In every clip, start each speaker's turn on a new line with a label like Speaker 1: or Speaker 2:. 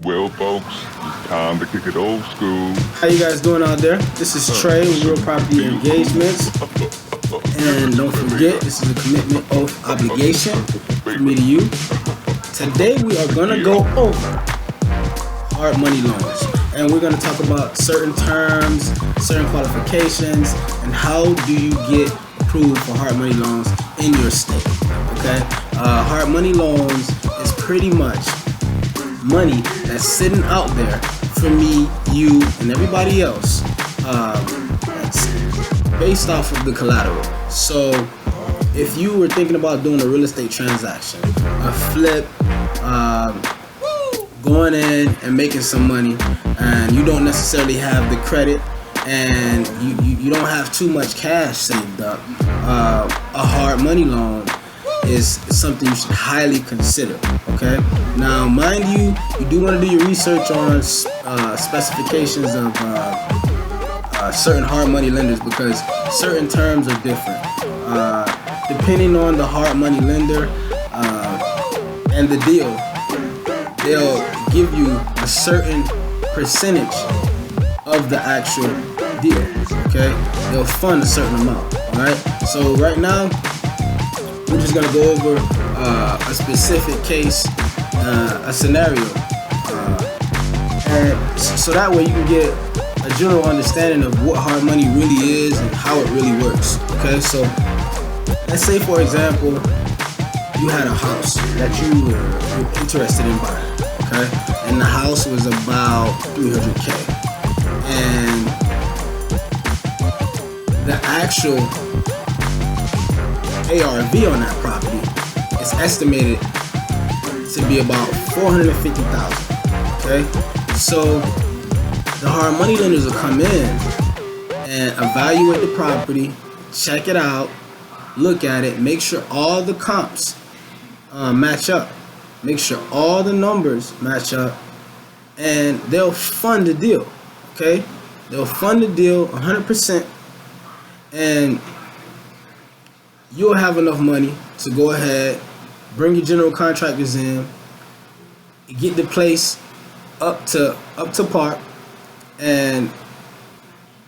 Speaker 1: Well, folks, it's time to kick it old school.
Speaker 2: How you guys doing out there? This is Trey with Real Property Engagements. And don't forget, this is a commitment, oath, obligation from me to you. Today we are going to go over hard money loans. And we're going to talk about certain terms, certain qualifications, and how do you get approved for hard money loans in your state. Okay? Hard money loans is pretty much money that's sitting out there for me, you, and everybody else. That's based off of the collateral. So if you were thinking about doing a real estate transaction, a flip, going in and making some money, and you don't necessarily have the credit, and you don't have too much cash saved up, a hard money loan is something you should highly consider. Okay, now mind you, you do want to do your research on specifications of certain hard money lenders, because certain terms are different depending on the hard money lender and the deal. They'll give you a certain percentage of the actual deal. Okay, they'll fund a certain amount. All right, so right now we're just gonna go over a specific case, a scenario, and so that way you can get a general understanding of what hard money really is and how it really works. Okay, so let's say, for example, you had a house that you were interested in buying. Okay, and the house was about $300K, and the actual ARV on that property is estimated to be about $450,000. Okay, so the hard money lenders will come in and evaluate the property, check it out, look at it, make sure all the comps match up, make sure all the numbers match up, and they'll fund the deal. Okay, they'll fund the deal 100%, and you'll have enough money to go ahead, bring your general contractors in, get the place up to par, and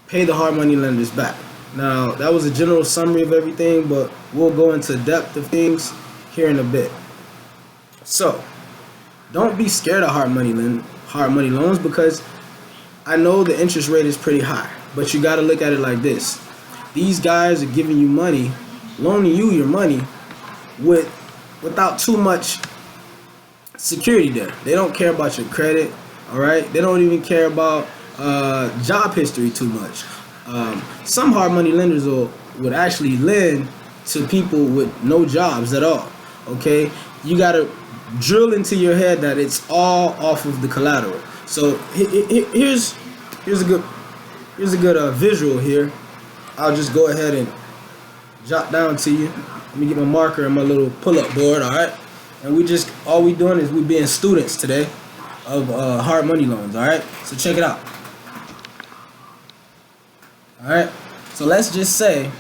Speaker 2: pay the hard money lenders back. Now, that was a general summary of everything, but we'll go into depth of things here in a bit. So, don't be scared of hard money loans, because I know the interest rate is pretty high, but you got to look at it like this. These guys are giving you money, loaning you your money without too much security there. They don't care about your credit, all right? They don't even care about job history too much. Some hard money lenders would actually lend to people with no jobs at all. Okay, you gotta drill into your head that it's all off of the collateral. So here's a good visual here. I'll just go ahead and jot down to you. Let me get my marker and my little pull-up board. All right, and all we doing is we being students today of hard money loans. All right, so check it out. All right, so let's just say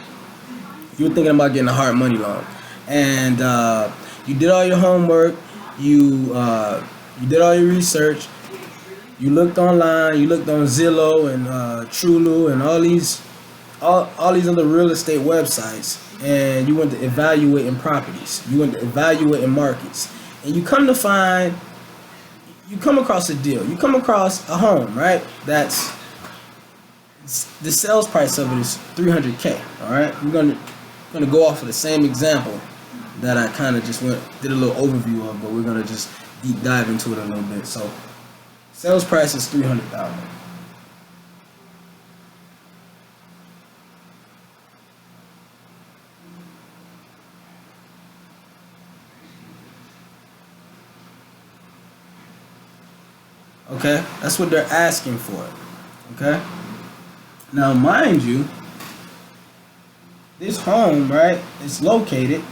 Speaker 2: you're thinking about getting a hard money loan, and you did all your homework, you did all your research, you looked online, you looked on Zillow and Trulu and all these other real estate websites, and you went to evaluating properties, you went to evaluating markets, and you come across a deal, you come across a home, right? That's the sales price of it is $300K. All right, we're gonna go off of the same example that I kind of just did a little overview of, but we're gonna just deep dive into it a little bit. So, sales price is $300,000. Okay, that's what they're asking for. Okay. Now, mind you, this home, right, is located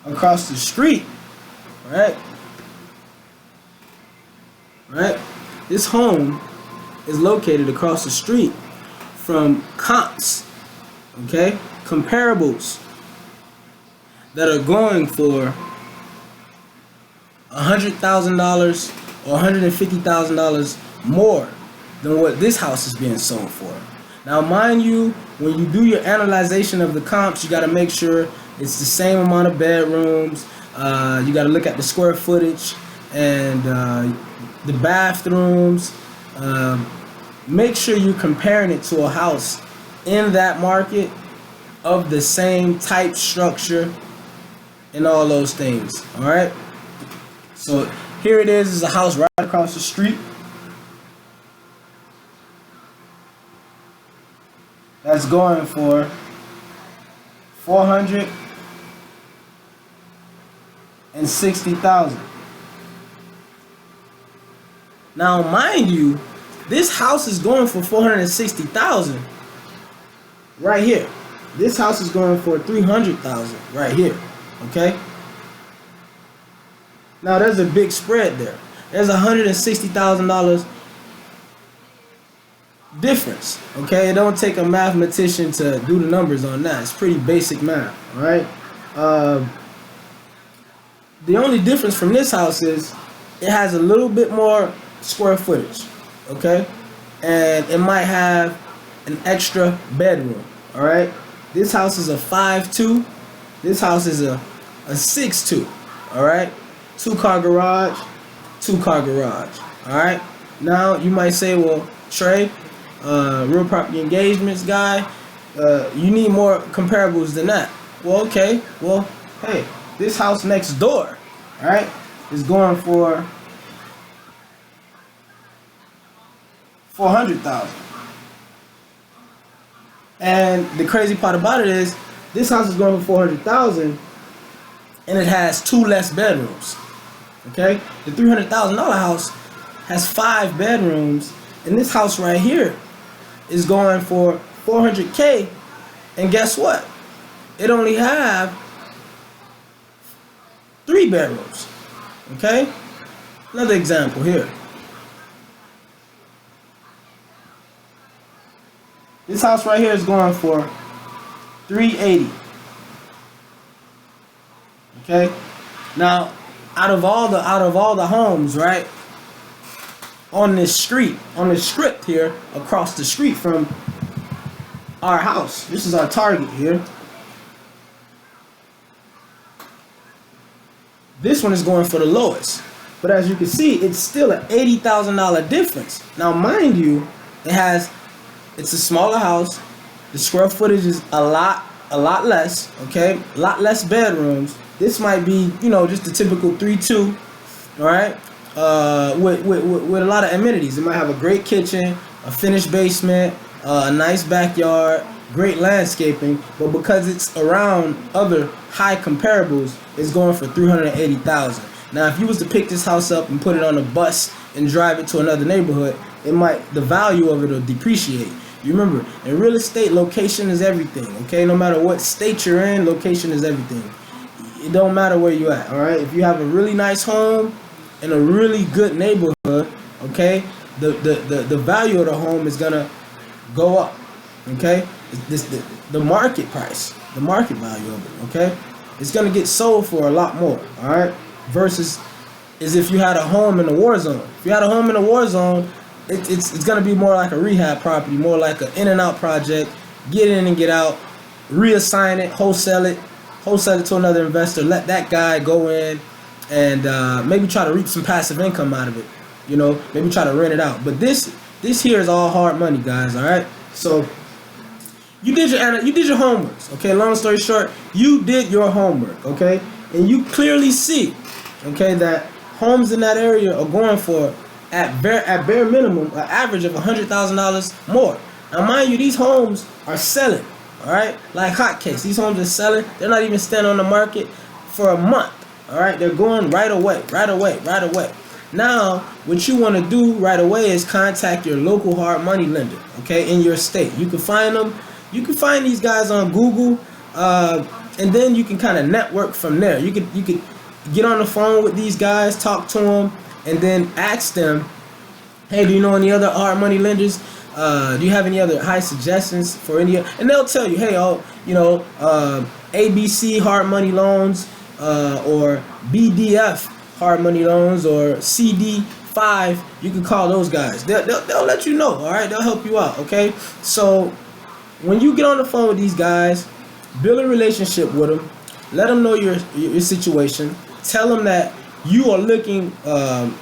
Speaker 2: across the street, right? Right? This home is located across the street from comps, okay, comparables that are going for $100,000 or $150,000 more than what this house is being sold for. Now, mind you, when you do your analyzation of the comps, you got to make sure it's the same amount of bedrooms. You got to look at the square footage and the bathrooms. Make sure you're comparing it to a house in that market of the same type, structure, and all those things. All right. So here it is a house right across the street. That's going for $460,000. Now, mind you, this house is going for $460,000 right here. This house is going for $300,000 right here. Okay. Now there's a big spread there. There's $160,000 difference. Okay, it don't take a mathematician to do the numbers on that. It's pretty basic math. All right. The only difference from this house is it has a little bit more square footage. Okay, and it might have an extra bedroom. All right. This house is a 5'2". This house is a 6'2". All right. 2-car garage, 2-car garage. All right. Now you might say, well, Trey, real property engagements guy, you need more comparables than that. Well, okay. Well, hey, this house next door, all right, is going for $400,000. And the crazy part about it is, this house is going for $400,000, and it has 2 less bedrooms. Okay, the $300,000 house has 5 bedrooms, and this house right here is going for $400K. And guess what? It only have 3 bedrooms. Okay, another example here. This house right here is going for $380. Okay, now out of all the homes, right, on this street, on this strip here, across the street from our house, this is our target here. This one is going for the lowest, but as you can see, it's still an $80,000 difference. Now, mind you, it's a smaller house. The square footage is a lot less. Okay, a lot less bedrooms. This might be, just the typical 3-2, all right, with a lot of amenities. It might have a great kitchen, a finished basement, a nice backyard, great landscaping, but because it's around other high comparables, it's going for $380,000. Now, if you was to pick this house up and put it on a bus and drive it to another neighborhood, the value of it will depreciate. You remember, in real estate, location is everything. Okay, no matter what state you're in, location is everything. It don't matter where you at, all right? If you have a really nice home in a really good neighborhood, okay, the value of the home is gonna go up, okay? The market price, the market value of it, okay? It's gonna get sold for a lot more, all right? Versus is if you had a home in a war zone. If you had a home in a war zone, it's gonna be more like a rehab property, more like an in and out project. Get in and get out, reassign it, wholesale it to another investor, let that guy go in and maybe try to reap some passive income out of it. Maybe try to rent it out. But this here is all hard money, guys. All right. So you did your homework. Okay. Long story short, you did your homework. Okay, and you clearly see, okay, that homes in that area are going for at bare minimum an average of $100,000 more. Now, mind you, these homes are selling. All right, like hotcakes. These homes are selling. They're not even standing on the market for a month. All right, they're going right away. Now, what you want to do right away is contact your local hard money lender. Okay, in your state, you can find them. You can find these guys on Google, and then you can kind of network from there. You could get on the phone with these guys, talk to them, and then ask them, hey, do you know any other hard money lenders Do you have any other high suggestions for any? And they'll tell you, hey, ABC hard money loans, or BDF hard money loans, or CD5. You can call those guys. They'll let you know. All right, they'll help you out. Okay, so when you get on the phone with these guys, build a relationship with them. Let them know your situation. Tell them that you are looking to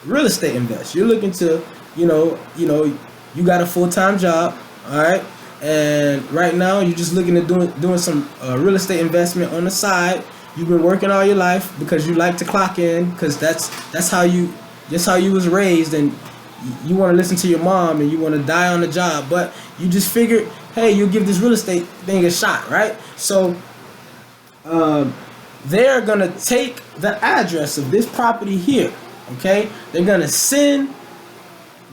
Speaker 2: real estate invest. You're looking to you got a full-time job, all right, and right now you're just looking at doing some real estate investment on the side. You've been working all your life because you like to clock in, because that's how you was raised, and you want to listen to your mom and you want to die on the job, but you just figured, hey, you'll give this real estate thing a shot, right? So they're gonna take the address of this property here, okay? They're gonna send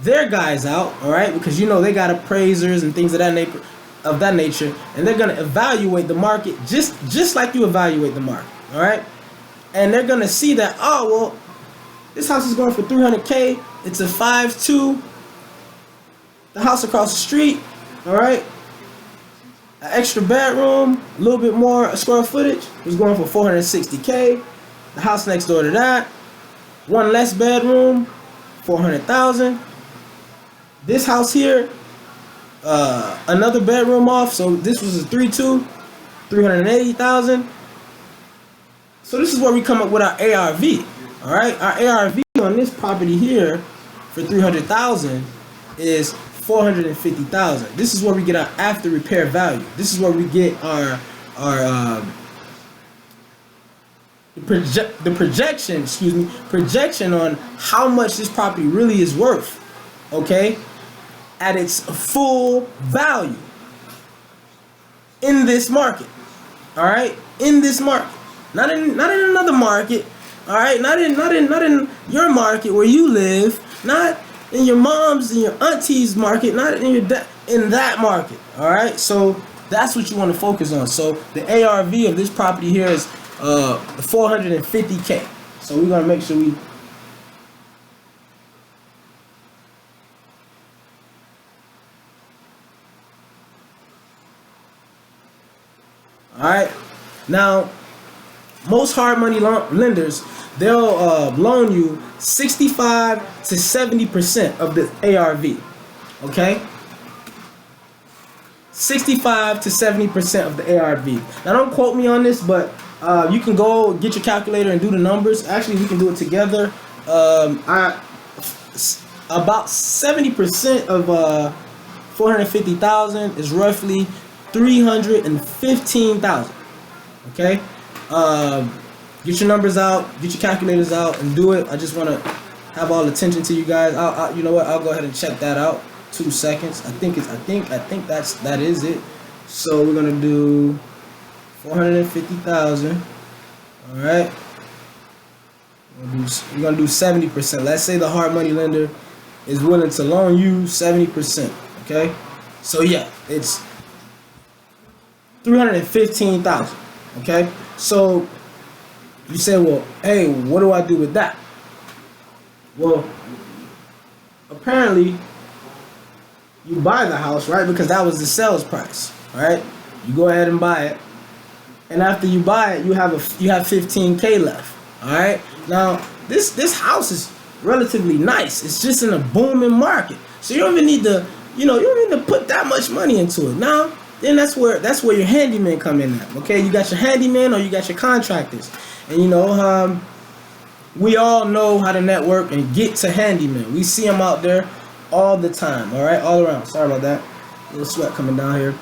Speaker 2: their guys out, all right, because they got appraisers and things of that nature, and they're gonna evaluate the market just like you evaluate the market, all right? And they're gonna see that, oh well, this house is going for $300K. It's a 5.2. The house across the street, all right, an extra bedroom, a little bit more square footage, was going for $460K. The house next door to that, one less bedroom, $400,000. This house here, another bedroom off, so this was a 3.2, $380,000. So this is where we come up with our ARV. All right, our ARV on this property here for $300,000 is $450,000. This is where we get our after repair value. This is where we get our projection on how much this property really is worth. Okay, at its full value in this market. All right, in this market, not in another market. All right, not in your market where you live, not in your mom's and your auntie's market, not in in that market. All right, so that's what you want to focus on. So the ARV of this property here is $450K. So we're gonna make sure we. All right, now most hard money lenders, they'll loan you 65 to 70% of the ARV. Okay, 65 to 70% of the ARV. Now don't quote me on this, but you can go get your calculator and do the numbers. Actually, we can do it together. About 70% of 450,000 is roughly 315,000. Okay, get your numbers out, get your calculators out, and do it. I just want to have all attention to you guys. You know what? I'll go ahead and check that out. 2 seconds. I think that is it. So we're gonna do 450,000. All right. We're gonna do 70%. Let's say the hard money lender is willing to loan you 70%. Okay. So yeah, it's 315,000. Okay. So you say, well, hey, what do I do with that? Well, apparently you buy the house, right? Because that was the sales price, right? You go ahead and buy it, and after you buy it, you have 15K left. All right. Now this house is relatively nice. It's just in a booming market, so you don't even need to, you don't need to put that much money into it. Now, then that's where your handyman come in at. Okay, you got your handyman or you got your contractors, and we all know how to network and get to handyman. We see them out there all the time. All right, all around. Sorry about that. A little sweat coming down here.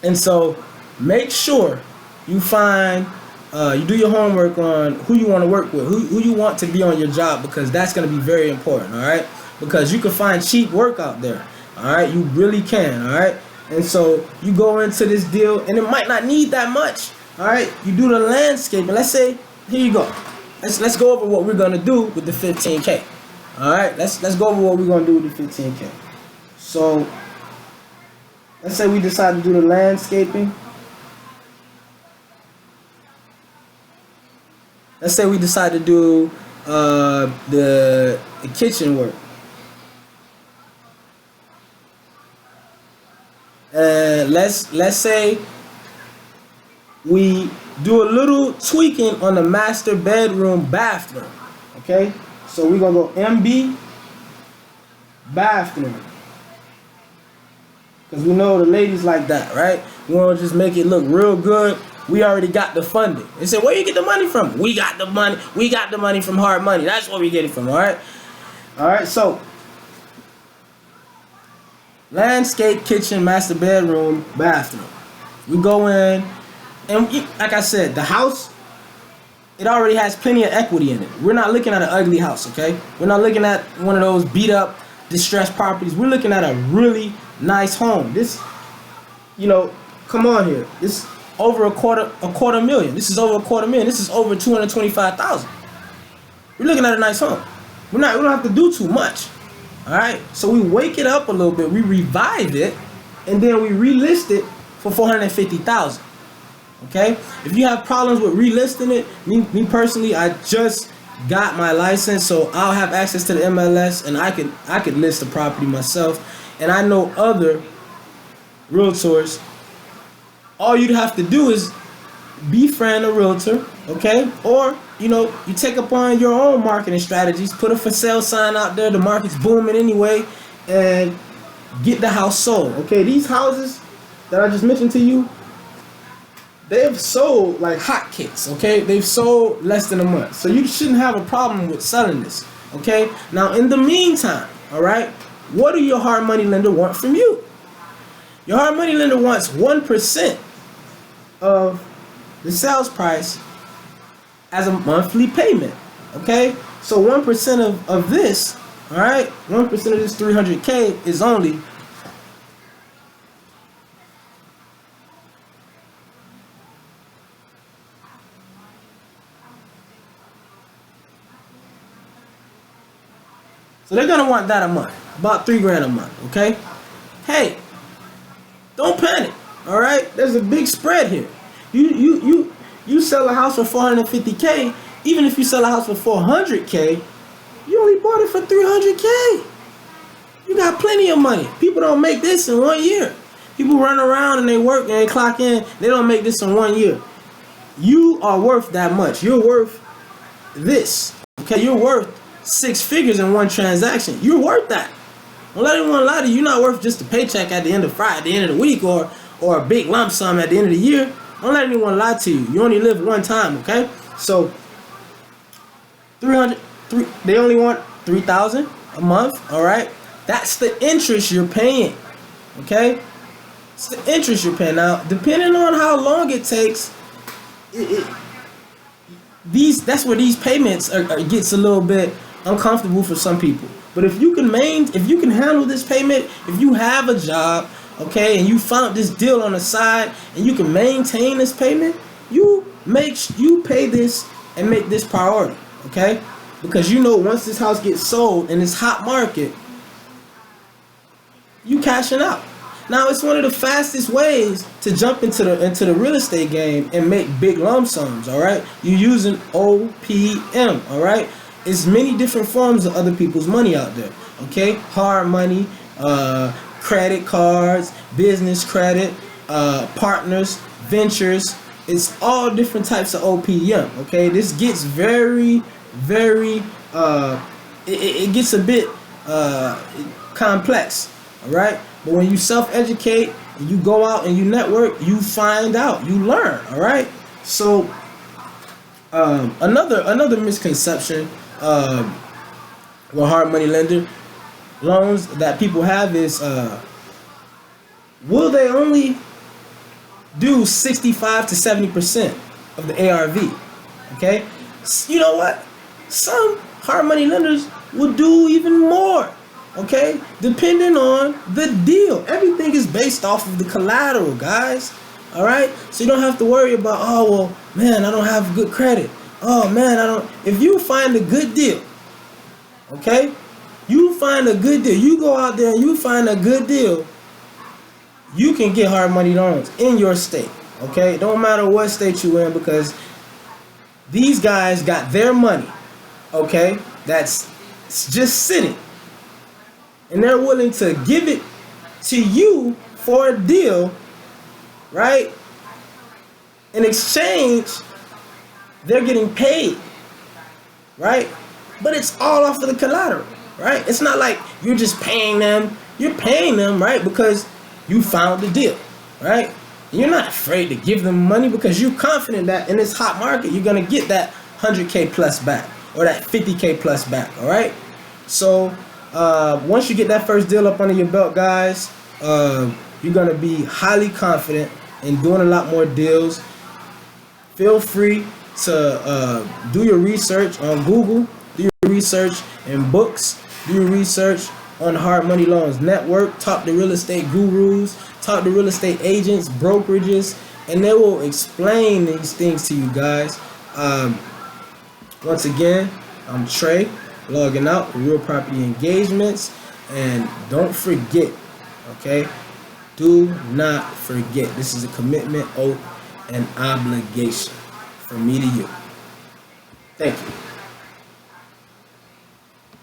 Speaker 2: And so make sure you find, you do your homework on who you want to work with, who you want to be on your job, because that's going to be very important. All right, because you can find cheap work out there. All right, you really can. All right, and so you go into this deal, and it might not need that much. All right, you do the landscaping. Let's say, here you go. Let's go over what we're gonna do with the 15K. All right, let's go over what we're gonna do with the 15K. So let's say we decide to do the landscaping. Let's say we decide to do the kitchen work. And let's say we do a little tweaking on the master bedroom bathroom. Okay, so we're gonna go MB bathroom, because we know the ladies like that, right? We want to just make it look real good. We already got the funding. They said, where you get the money from? We got the money. We got the money from hard money. That's where we get it from. All right. All right. So landscape, kitchen, master bedroom, bathroom. We go in, and like I said, the house, it already has plenty of equity in it. We're not looking at an ugly house, okay? We're not looking at one of those beat up, distressed properties. We're looking at a really nice home. This, come on here. This over a quarter million. This is over a quarter million. This is over 225,000. We're looking at a nice home. We don't have to do too much. All right. So we wake it up a little bit. We revive it, and then we relist it for 450,000. Okay. If you have problems with relisting it, me personally, I just got my license, so I'll have access to the MLS, and I could list the property myself. And I know other realtors. All you'd have to do is befriend a realtor, okay? Or you take upon your own marketing strategies, put a for sale sign out there. The market's booming anyway, and get the house sold. Okay, these houses that I just mentioned to you, they've sold like hotcakes. Okay, they've sold less than a month, so you shouldn't have a problem with selling this. Okay, now in the meantime, all right, what do your hard money lender want from you? Your hard money lender wants 1% of the sales price as a monthly payment. Okay, so 1% of this, all right, 1% of this 300K is only so they're gonna want that a month, about $3,000 a month. Okay, hey, don't panic. All right, there's a big spread here. You sell a house for 450K. Even if you sell a house for 400K, you only bought it for 300K. You got plenty of money. People don't make this in 1 year. People run around and they work and they clock in. They don't make this in 1 year. You are worth that much. You're worth this. Okay, you're worth 6 figures in one transaction. You're worth that. Don't let anyone lie to you. You're not worth just a paycheck at the end of Friday, at the end of the week, or a big lump sum at the end of the year. Don't let anyone lie to you. You only live one time, okay? So they only want $3,000 a month, all right? That's the interest you're paying, okay? It's the interest you're paying. Now, depending on how long it takes, that's where these payments gets a little bit uncomfortable for some people. But if you can handle this payment, if you have a job, okay, and you found this deal on the side, and you can maintain this payment, you pay this and make this priority, okay? Because once this house gets sold in this hot market, you cashing out. Now it's one of the fastest ways to jump into the real estate game and make big lump sums. All right, you're using OPM. All right, it's many different forms of other people's money out there. Okay, hard money, credit cards, business credit, partners, ventures. It's all different types of OPM. Okay, this gets very, very. It gets a bit complex. All right. But when you self-educate, and you go out and you network, you find out, you learn. All right. So another misconception with hard money lender loans that people have is, will they only do 65 to 70% of the ARV? Okay. You know what? Some hard money lenders will do even more. Okay, depending on the deal. Everything is based off of the collateral, guys. All right, so you don't have to worry about, oh well, man, I don't have good credit. Oh man, I don't. If you find a good deal, okay, you find a good deal. You go out there and you find a good deal. You can get hard money loans in your state. Okay, don't matter what state you in, because these guys got their money. Okay, that's just sitting. And they're willing to give it to you for a deal, right? In exchange, they're getting paid, right? But it's all off of the collateral, right? It's not like you're just paying them. You're paying them, right? Because you found the deal, right? You're not afraid to give them money because you're confident that in this hot market, you're going to get that 100K plus back or that 50K plus back, all right? So once you get that first deal up under your belt, guys, you're going to be highly confident in doing a lot more deals. Feel free to do your research on Google, do your research in books, do your research on Hard Money Loans Network, talk to real estate gurus, talk to real estate agents, brokerages, and they will explain these things to you guys. Once again, I'm Trey, logging out with Real Property Engagements, and don't forget, okay, do not forget, this is a commitment, oath, and obligation from me to you. Thank you.